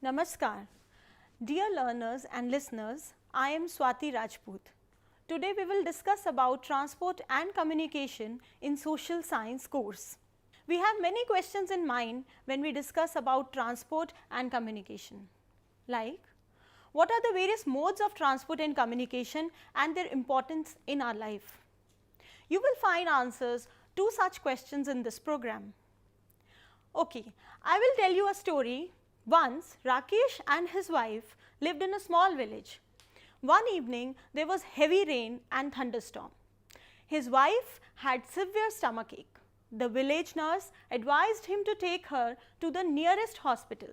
Namaskar. Dear learners and listeners, I am Swati Rajput. Today we will discuss about transport and communication in social science course. We have many questions in mind when we discuss about transport and communication. Like, what are the various modes of transport and communication and their importance in our life? You will find answers to such questions in this program. Okay, I will tell you a story. Once, Rakesh and his wife lived in a small village. One evening, there was heavy rain and thunderstorm. His wife had severe stomachache. The village nurse advised him to take her to the nearest hospital.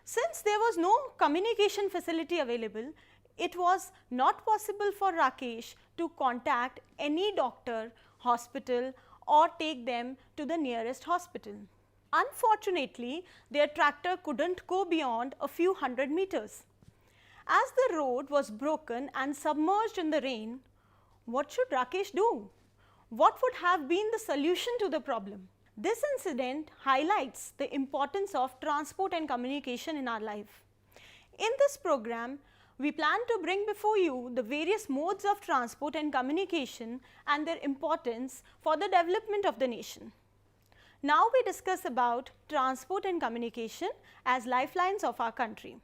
Since there was no communication facility available, it was not possible for Rakesh to contact any doctor, hospital or take them to the nearest hospital. Unfortunately, their tractor couldn't go beyond a few hundred meters. As the road was broken and submerged in the rain, what should Rakesh do? What would have been the solution to the problem? This incident highlights the importance of transport and communication in our life. In this program, we plan to bring before you the various modes of transport and communication and their importance for the development of the nation. Now we discuss about transport and communication as lifelines of our country.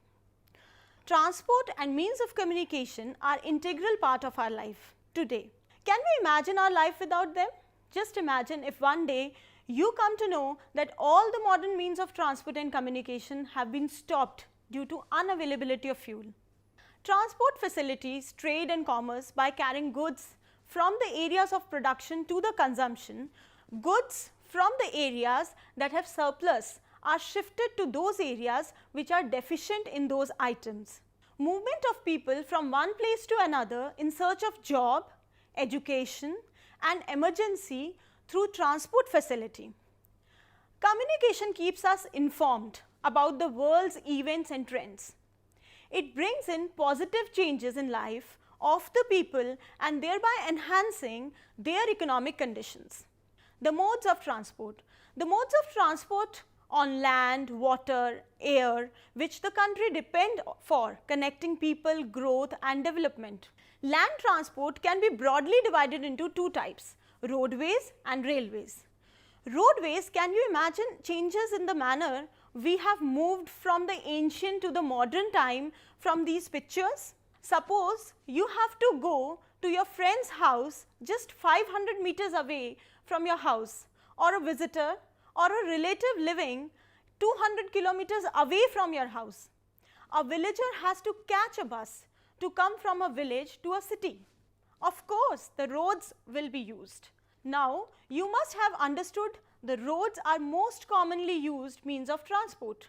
Transport and means of communication are integral part of our life today. Can we imagine our life without them? Just imagine if one day you come to know that all the modern means of transport and communication have been stopped due to unavailability of fuel. Transport facilities trade and commerce by carrying goods from the areas of production to the consumption. Goods from the areas that have surplus are shifted to those areas which are deficient in those items. Movement of people from one place to another in search of job, education and emergency through transport facility. Communication keeps us informed about the world's events and trends. It brings in positive changes in life of the people and thereby enhancing their economic conditions. The modes of transport. The modes of transport on land, water, air, which the country depend for connecting people, growth and development. Land transport can be broadly divided into two types, roadways and railways. Roadways, can you imagine changes in the manner we have moved from the ancient to the modern time from these pictures? Suppose you have to go to your friend's house just 500 meters away from your house, or a visitor or a relative living 200 kilometers away from your house. A villager has to catch a bus to come from a village to a city. Of course, the roads will be used. Now, you must have understood the roads are most commonly used means of transport.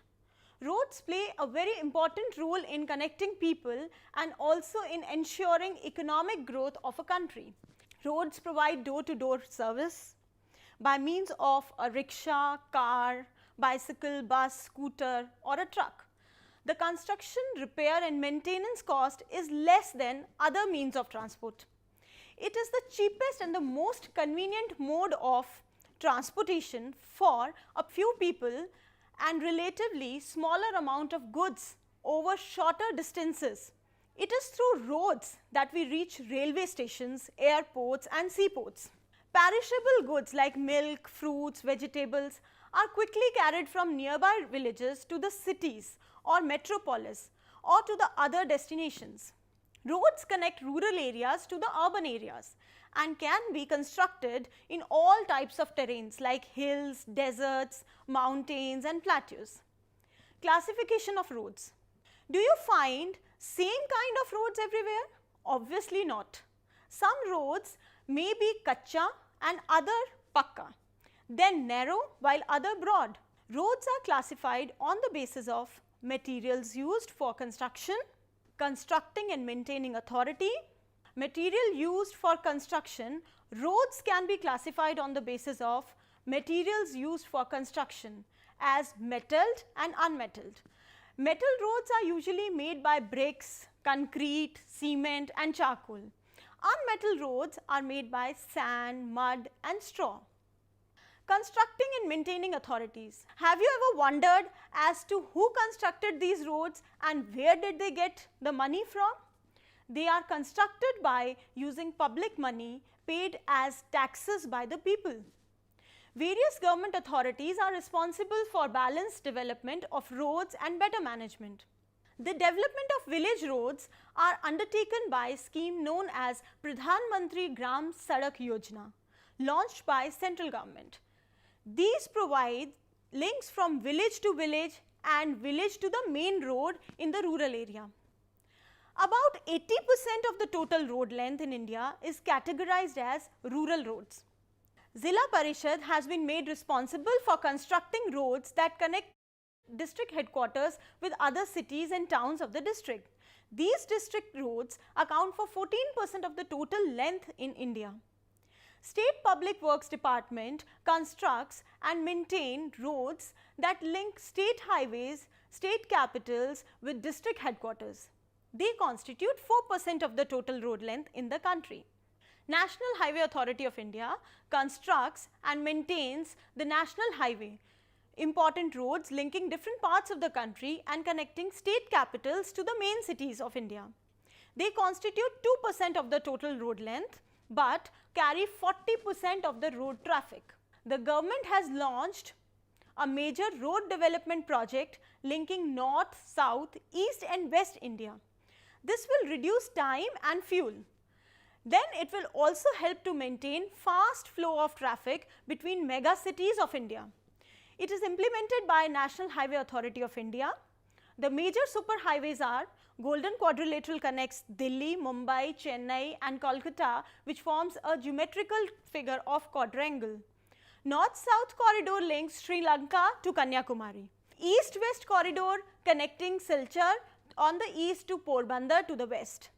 Roads play a very important role in connecting people and also in ensuring economic growth of a country. Roads provide door-to-door service by means of a rickshaw, car, bicycle, bus, scooter or a truck. The construction, repair and maintenance cost is less than other means of transport. It is the cheapest and the most convenient mode of transportation for a few people and relatively smaller amount of goods over shorter distances. It is through roads that we reach railway stations, airports and seaports. Perishable goods like milk, fruits, vegetables are quickly carried from nearby villages to the cities or metropolis or to the other destinations. Roads connect rural areas to the urban areas and can be constructed in all types of terrains like hills, deserts, mountains and plateaus. Classification of roads. Do you find same kind of roads everywhere? Obviously not. Some roads may be kacha and other pakka, then narrow while other broad. Roads are classified on the basis of materials used for construction, constructing and maintaining authority. Material used for construction, roads can be classified on the basis of materials used for construction as metalled and unmetalled. Metal roads are usually made by bricks, concrete, cement and charcoal. Unmetalled roads are made by sand, mud and straw. Constructing and maintaining authorities. Have you ever wondered as to who constructed these roads and where did they get the money from? They are constructed by using public money paid as taxes by the people. Various government authorities are responsible for balanced development of roads and better management. The development of village roads are undertaken by a scheme known as Pradhan Mantri Gram Sadak Yojana, launched by central government. These provide links from village to village and village to the main road in the rural area. About 80% of the total road length in India is categorized as rural roads. Zilla Parishad has been made responsible for constructing roads that connect district headquarters with other cities and towns of the district. These district roads account for 14% of the total length in India. State Public Works Department constructs and maintains roads that link state highways, state capitals with district headquarters. They constitute 4% of the total road length in the country. National Highway Authority of India constructs and maintains the national highway, important roads linking different parts of the country and connecting state capitals to the main cities of India. They constitute 2% of the total road length but carry 40% of the road traffic. The government has launched a major road development project linking north, south, east and west India. This will reduce time and fuel. Then it will also help to maintain fast flow of traffic between mega cities of India. It is implemented by National Highway Authority of India. The major super highways are Golden Quadrilateral connects Delhi, Mumbai, Chennai and Kolkata, which forms a geometrical figure of quadrangle. North-South corridor links Sri Lanka to Kanyakumari. East-West corridor connecting Silchar on the east to Porbandar to the west.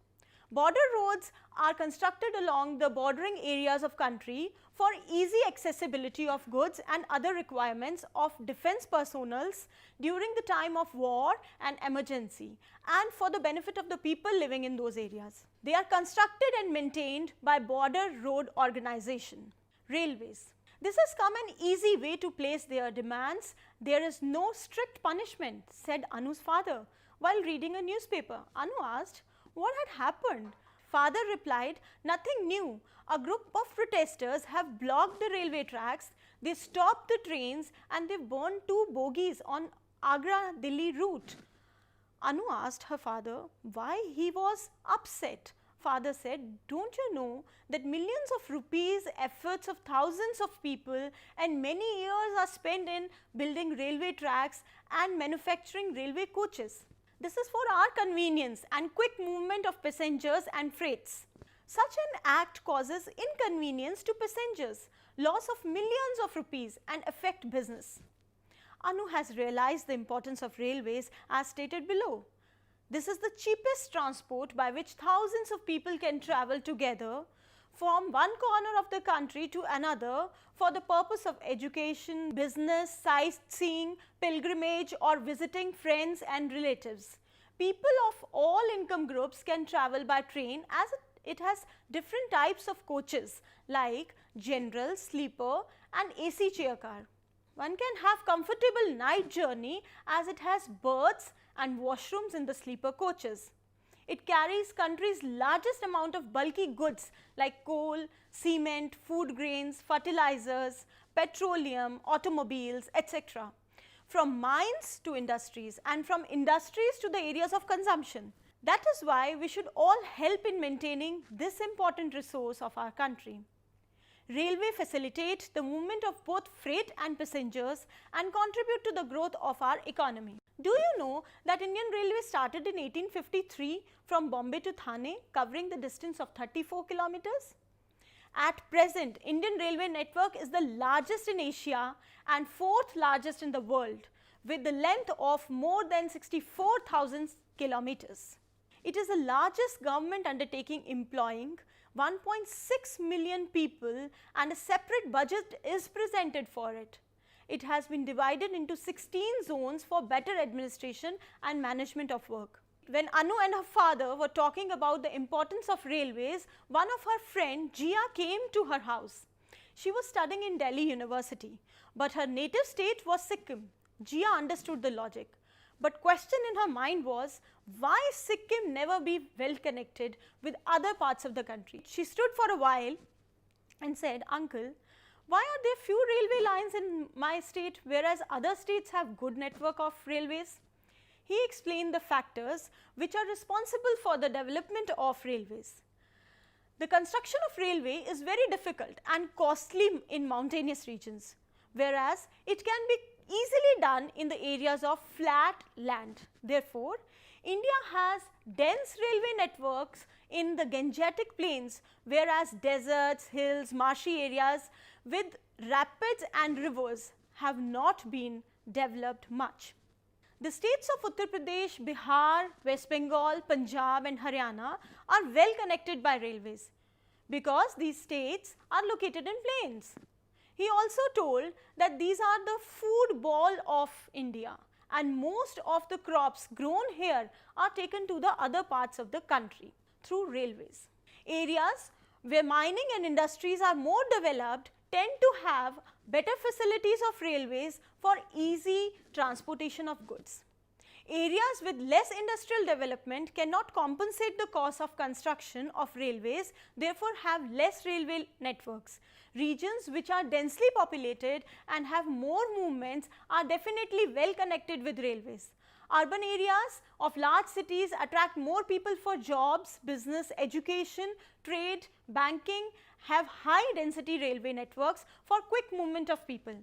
Border roads are constructed along the bordering areas of country for easy accessibility of goods and other requirements of defense personals during the time of war and emergency and for the benefit of the people living in those areas. They are constructed and maintained by Border Road Organization. Railways. This has come an easy way to place their demands. There is no strict punishment, said Anu's father while reading a newspaper. Anu asked, what had happened? Father replied, nothing new. A group of protesters have blocked the railway tracks, they stopped the trains and they burned 2 bogies on Agra-Delhi route. Anu asked her father why he was upset. Father said, don't you know that millions of rupees, efforts of thousands of people and many years are spent in building railway tracks and manufacturing railway coaches. This is for our convenience and quick movement of passengers and freights. Such an act causes inconvenience to passengers, loss of millions of rupees and affect business. Anu has realized the importance of railways as stated below. This is the cheapest transport by which thousands of people can travel together from one corner of the country to another for the purpose of education, business, sightseeing, pilgrimage or visiting friends and relatives. People of all income groups can travel by train as it has different types of coaches like general, sleeper and AC chair car. One can have comfortable night journey as it has berths and washrooms in the sleeper coaches. It carries country's largest amount of bulky goods like coal, cement, food grains, fertilizers, petroleum, automobiles, etc. from mines to industries and from industries to the areas of consumption. That is why we should all help in maintaining this important resource of our country. Railway facilitate the movement of both freight and passengers and contribute to the growth of our economy. Do you know that Indian Railway started in 1853 from Bombay to Thane, covering the distance of 34 kilometers? At present, Indian Railway network is the largest in Asia and 4th largest in the world, with the length of more than 64,000 kilometers. It is the largest government undertaking employing 1.6 million people and a separate budget is presented for it. It has been divided into 16 zones for better administration and management of work. When Anu and her father were talking about the importance of railways, one of her friend Jia came to her house. She was studying in Delhi University, but her native state was Sikkim. Jia understood the logic, but question in her mind was, why Sikkim never be well connected with other parts of the country? She stood for a while and said, uncle, why are there few railway lines in my state whereas other states have good network of railways? He explained the factors which are responsible for the development of railways. The construction of railway is very difficult and costly in mountainous regions, whereas it can be easily done in the areas of flat land. Therefore, India has dense railway networks in the Gangetic plains, whereas deserts, hills, marshy areas with rapids and rivers have not been developed much. The states of Uttar Pradesh, Bihar, West Bengal, Punjab and Haryana are well connected by railways because these states are located in plains. He also told that these are the food ball of India and most of the crops grown here are taken to the other parts of the country through railways. Areas where mining and industries are more developed tend to have better facilities of railways for easy transportation of goods. Areas with less industrial development cannot compensate the cost of construction of railways, therefore have less railway networks. Regions which are densely populated and have more movements are definitely well connected with railways. Urban areas of large cities attract more people for jobs, business, education, trade, banking, have high density railway networks for quick movement of people.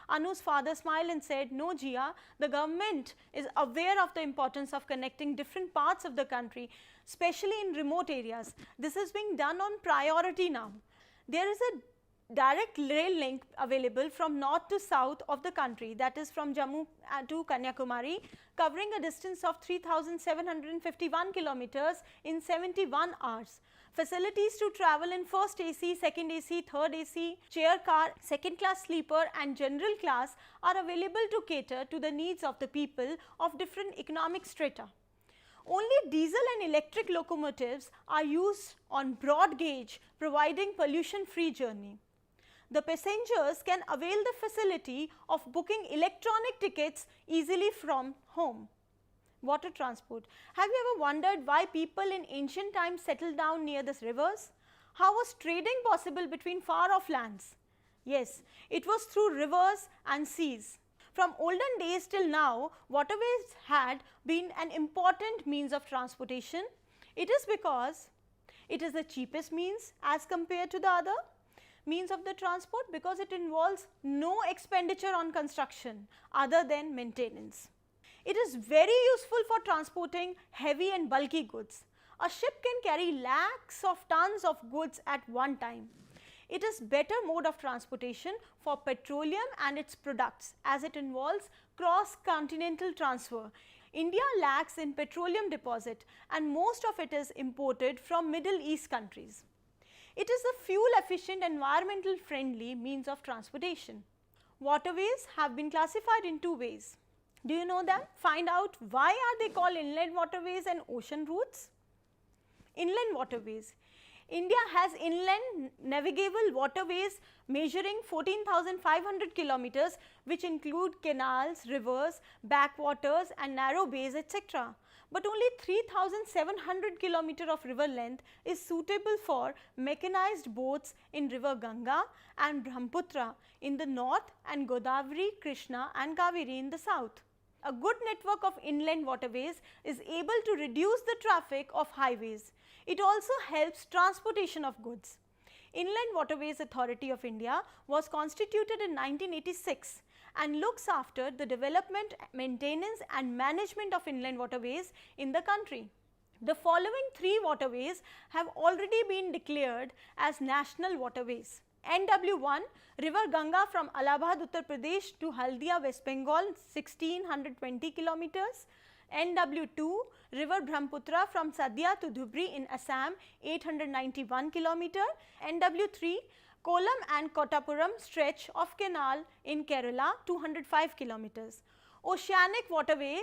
Anu's father smiled and said, no Jia, the government is aware of the importance of connecting different parts of the country, especially in remote areas. This is being done on priority now. There is a direct rail link available from north to south of the country, that is from Jammu to Kanyakumari, covering a distance of 3,751 kilometers in 71 hours. Facilities to travel in first AC, second AC, third AC, chair car, second class sleeper and general class are available to cater to the needs of the people of different economic strata. Only diesel and electric locomotives are used on broad gauge, providing pollution free journey. The passengers can avail the facility of booking electronic tickets easily from home. Water transport. Have you ever wondered why people in ancient times settled down near the rivers? How was trading possible between far off lands? Yes, it was through rivers and seas. From olden days till now, waterways had been an important means of transportation. It is because it is the cheapest means as compared to the other means of the transport, because it involves no expenditure on construction other than maintenance. It is very useful for transporting heavy and bulky goods. A ship can carry lakhs of tons of goods at one time. It is better mode of transportation for petroleum and its products as it involves cross-continental transfer. India lacks in petroleum deposit and most of it is imported from Middle East countries. It is a fuel efficient, environmental friendly means of transportation. Waterways have been classified in two ways. Do you know them? Find out why are they called inland waterways and ocean routes. Inland waterways. India has inland navigable waterways measuring 14,500 kilometers, which include canals, rivers, backwaters and narrow bays, etc. But only 3,700 kilometers of river length is suitable for mechanized boats in river Ganga and Brahmaputra in the north and Godavari, Krishna and Kaveri in the south. A good network of inland waterways is able to reduce the traffic of highways. It also helps transportation of goods. Inland Waterways Authority of India was constituted in 1986 and looks after the development, maintenance and management of inland waterways in the country. The following three waterways have already been declared as national waterways. NW1, River Ganga from Allahabad, Uttar Pradesh to Haldia, West Bengal, 1620 kilometers. NW2, River Brahmaputra from Sadia to Dhubri in Assam, 891 kilometer. NW3, Kollam and Kottapuram stretch of canal in Kerala, 205 kilometers. Oceanic waterway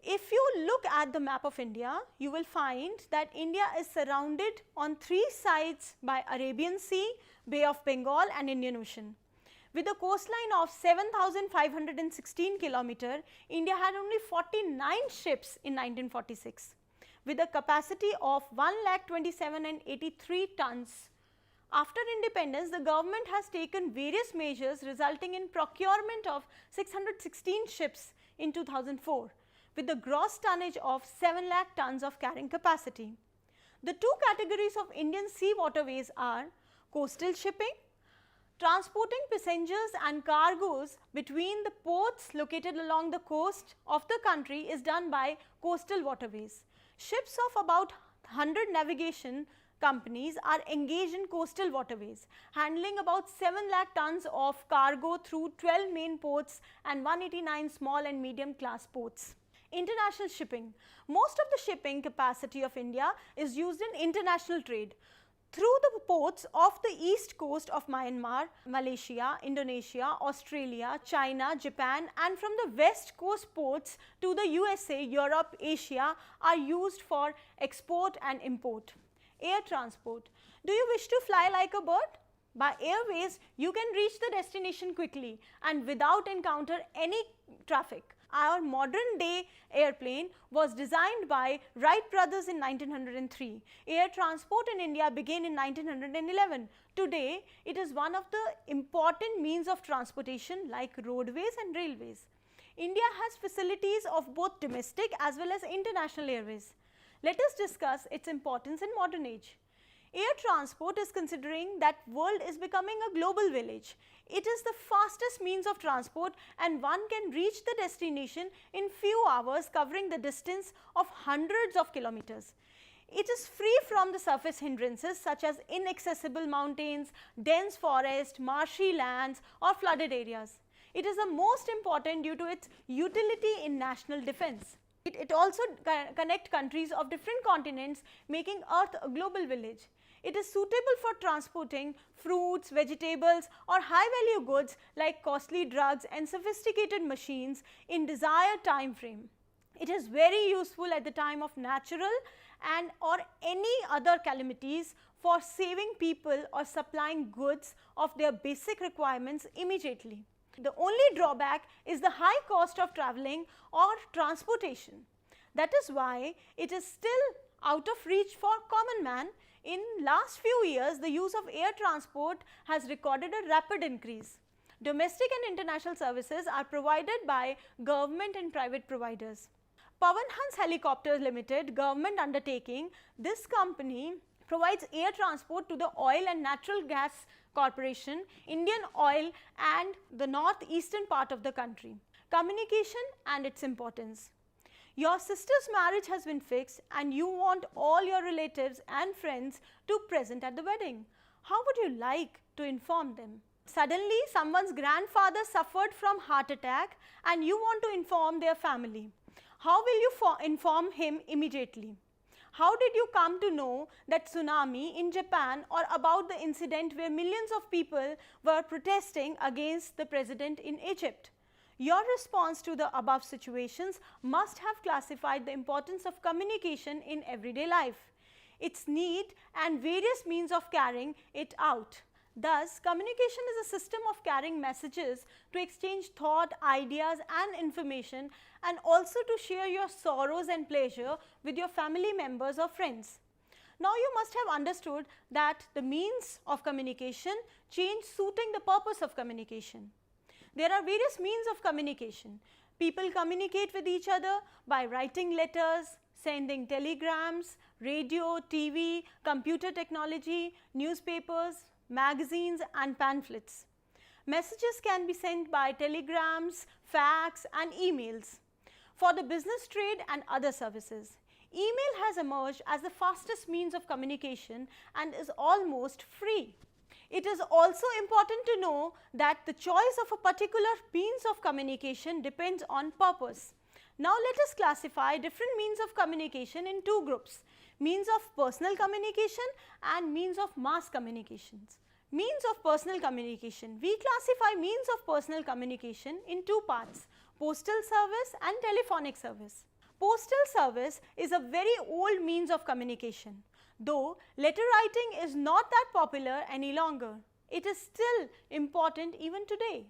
If you look at the map of India, you will find that India is surrounded on three sides by Arabian Sea, Bay of Bengal and Indian Ocean. With a coastline of 7,516 km, India had only 49 ships in 1946, with a capacity of 1,27,083 tons. After independence, the government has taken various measures resulting in procurement of 616 ships in 2004, with a gross tonnage of 7 lakh tons of carrying capacity. The two categories of Indian sea waterways are coastal shipping. Transporting passengers and cargoes between the ports located along the coast of the country is done by coastal waterways. Ships of about 100 navigation companies are engaged in coastal waterways, handling about 7 lakh tons of cargo through 12 main ports and 189 small and medium class ports. International shipping. Most of the shipping capacity of India is used in international trade through the ports of the east coast of Myanmar, Malaysia, Indonesia, Australia, China, Japan, and from the west coast ports to the USA, Europe, Asia are used for export and import. Air transport. Do you wish to fly like a bird? By airways, you can reach the destination quickly and without encounter any traffic. Our modern day airplane was designed by Wright brothers in 1903. Air transport in India began in 1911. Today, it is one of the important means of transportation like roadways and railways. India has facilities of both domestic as well as international airways. Let us discuss its importance in modern age. Air transport is considering that world is becoming a global village. It is the fastest means of transport and one can reach the destination in few hours covering the distance of hundreds of kilometers. It is free from the surface hindrances such as inaccessible mountains, dense forest, marshy lands or flooded areas. It is the most important due to its utility in national defense. It also connects countries of different continents, making Earth a global village. It is suitable for transporting fruits, vegetables or high value goods like costly drugs and sophisticated machines in desired time frame. It is very useful at the time of natural and or any other calamities for saving people or supplying goods of their basic requirements immediately. The only drawback is the high cost of travelling or transportation. That is why it is still out of reach for common man. In last few years, the use of air transport has recorded a rapid increase. Domestic and international services are provided by government and private providers. Pawan Hans Helicopters Limited, government undertaking, this company provides air transport to the Oil and Natural Gas Corporation, Indian Oil and the northeastern part of the country. Communication and its importance. Your sister's marriage has been fixed and you want all your relatives and friends to present at the wedding. How would you like to inform them? Suddenly, someone's grandfather suffered from heart attack and you want to inform their family. How will you inform him immediately? How did you come to know that tsunami in Japan or about the incident where millions of people were protesting against the president in Egypt? Your response to the above situations must have classified the importance of communication in everyday life, its need and various means of carrying it out. Thus, communication is a system of carrying messages to exchange thought, ideas and information and also to share your sorrows and pleasure with your family members or friends. Now, you must have understood that the means of communication change suiting the purpose of communication. There are various means of communication. People communicate with each other by writing letters, sending telegrams, radio, TV, computer technology, newspapers, magazines and pamphlets. Messages can be sent by telegrams, fax and emails. For the business trade and other services, email has emerged as the fastest means of communication and is almost free. It is also important to know that the choice of a particular means of communication depends on purpose. Now, let us classify different means of communication in two groups, means of personal communication and means of mass communications. Means of personal communication. We classify means of personal communication in two parts, postal service and telephonic service. Postal service is a very old means of communication. Though letter writing is not that popular any longer, it is still important even today.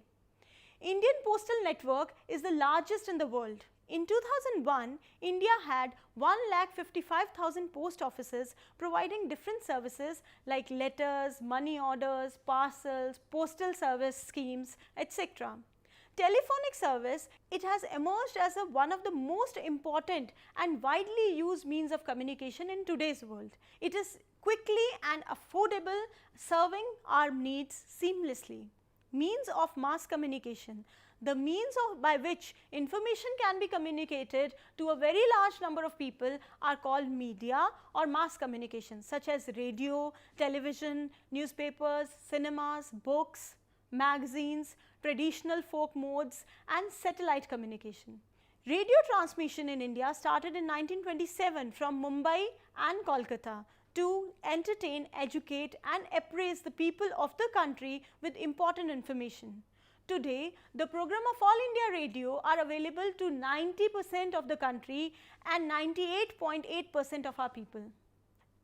Indian postal network is the largest in the world. In 2001, India had 1,55,000 post offices providing different services like letters, money orders, parcels, postal service schemes, etc. Telephonic service, it has emerged as one of the most important and widely used means of communication in today's world. It is quickly and affordable, serving our needs seamlessly. Means of mass communication. The means by which information can be communicated to a very large number of people are called media or mass communication, such as radio, television, newspapers, cinemas, books, magazines, traditional folk modes, and satellite communication. Radio transmission in India started in 1927 from Mumbai and Kolkata to entertain, educate, and appraise the people of the country with important information. Today, the program of All India Radio are available to 90% of the country and 98.8% of our people.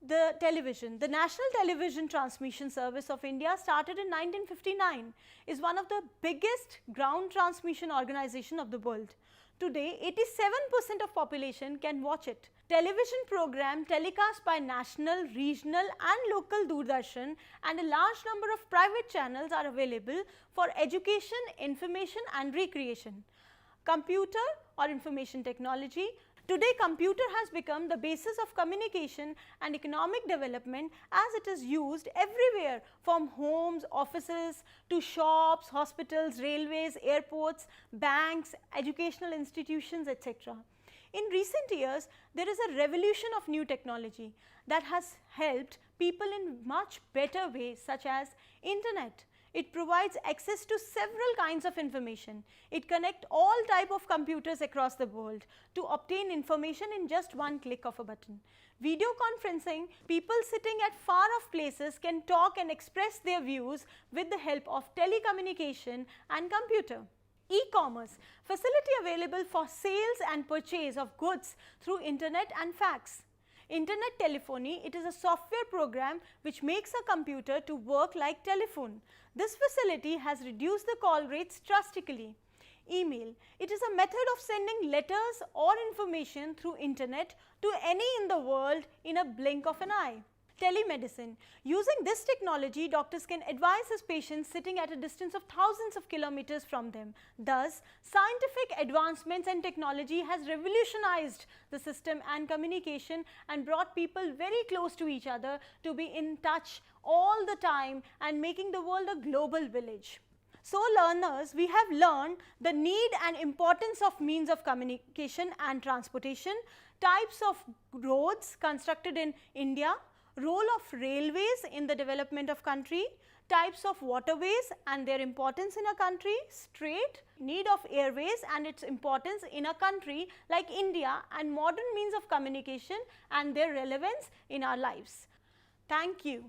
The television, the National Television Transmission Service of India started in 1959, is one of the biggest ground transmission organization of the world. Today, 87% of population can watch it. Television program telecast by national, regional and local Doordarshan and a large number of private channels are available for education, information and recreation. Computer or information technology. Today, computer has become the basis of communication and economic development as it is used everywhere from homes, offices to shops, hospitals, railways, airports, banks, educational institutions, etc. In recent years, there is a revolution of new technology that has helped people in much better ways, such as internet. It provides access to several kinds of information. It connects all type of computers across the world to obtain information in just one click of a button. Video conferencing, people sitting at far off places can talk and express their views with the help of telecommunication and computer. E-commerce, facility available for sales and purchase of goods through internet and fax. Internet telephony, it is a software program which makes a computer to work like telephone. This facility has reduced the call rates drastically. Email, it is a method of sending letters or information through internet to any in the world in a blink of an eye. Telemedicine, using this technology, doctors can advise his patients sitting at a distance of thousands of kilometers from them. Thus, scientific advancements and technology has revolutionized the system and communication and brought people very close to each other to be in touch all the time and making the world a global village. So learners, we have learned the need and importance of means of communication and transportation, types of roads constructed in India, role of railways in the development of country, types of waterways and their importance in a country, strait, need of airways and its importance in a country like India, and modern means of communication and their relevance in our lives. Thank you.